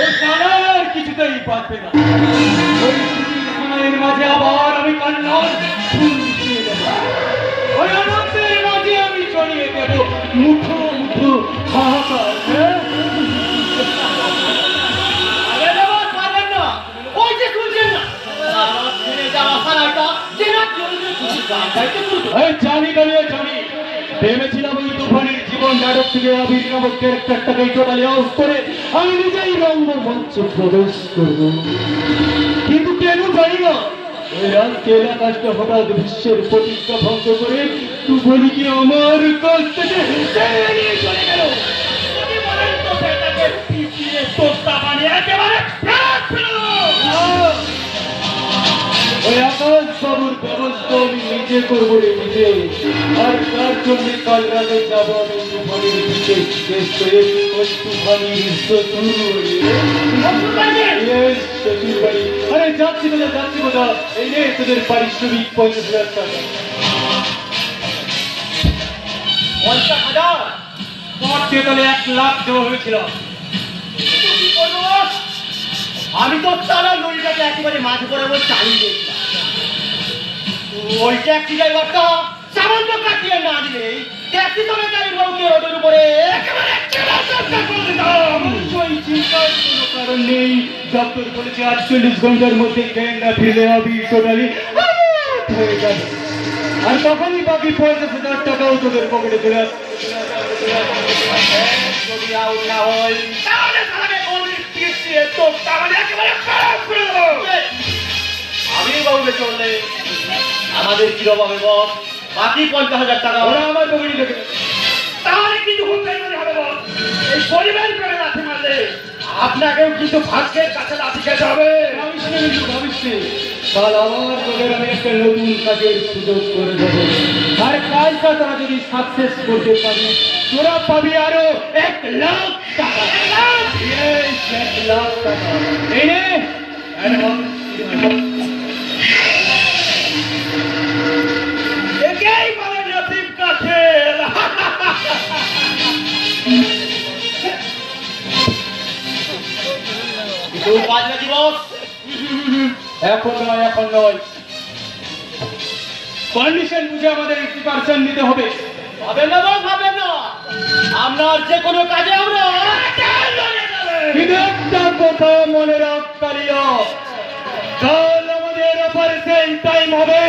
ও সালার কিছুতেই বাঁচবে না। ওই সময়ের মাঝে আবার আমি কান্নার ফুল মিশিয়ে দেব। ওই আনন্দের মাঝে আমি ছড়িয়ে দেব মুঠো মুঠো হাহাকার। জানি জানি ভেবেছিলাম ওই তুফানের জীবন নাটক থেকে আবির নামক ক্যারেক্টারটাকে টোটালি অফ করে আমি নিজেই রঙ্গমঞ্চে প্রবেশ করব, কিন্তু কেন জানি না ওই রাজকে এলাকাশটা হঠাৎ বিশ্বের প্রতিজ্ঞা ভঙ্গ করে তুফানিকে আমার কাছ থেকে নিয়ে চলে গেল। ওই আকাশ বাবুর ব্যবস্থা আমি নিজে করবো রে নিজে। আর তার জন্য কাল রাতে যাবো আমি তুফানির দিকে, শেষ করে ওই তুফানির শ্বশুরবাড়ি। আরে যাচ্ছি কোথা, এই রে তোদের পারিশ্রমিক 50,000 টাকা। 50,000 পর তাহলে 1 লাখ দেওয়া হয়েছিল। আমি তো তারা লরিটাকে একেবারে মাঝে করে চালিয়ে দিয়েছিলাম। ওই ট্যাক্সি ড্রাইভারটা সামান্য কাটিয়ে না দিলে ট্যাক্সি চালকের বউকে রোডের উপরে একেবারে চিন্তার কোনো কারণ নেই। ডক্টর বলেছে 48 ঘন্টার মধ্যে জ্ঞান না ফিরলে আমি টোটালি হয়ে যাবে। আর তখনই বাকি 50,000 টাকাও তোদের পকেটে চলে আসবে। যদি আউট না হয় তাহলে সালাকে কোন পিছিয়ে তো তাহলে একেবারে খারাপ করে দেবো। আমি বাবুকে চললে আমাদের কি হবে বল? বাকি 50,000 টাকা ওরা আমার পকেটে ঢুকে তাহলে কিন্তু হুঁকাই মনে হবে বল। এই পরিবার করে লাথি মারলে আপনাকেও কিন্তু ভাগ্যের কাছে লাথি খেতে হবে। ভাবিস কাল আবার তোদের আমি একটা নতুন কাজের সুযোগ করে দেবো। আর কাজটা তোরা যদি সাকসেস করতে পারি তোরা পাবি আরো 1 লাখ টাকা। 1 লাখ টাকা এই নে। একেই বলে নসিব কা খেল। এখন নয় কন্ডিশন বুঝে আমাদের 80% নিতে হবে। ভাবেন না বস, ভাবেন না, আপনার যে কোনো কাজে আমরা কিন্তু একটা কথা মনে রাখ কালিয়া, কাল আমাদের অপারেশন টাইম হবে।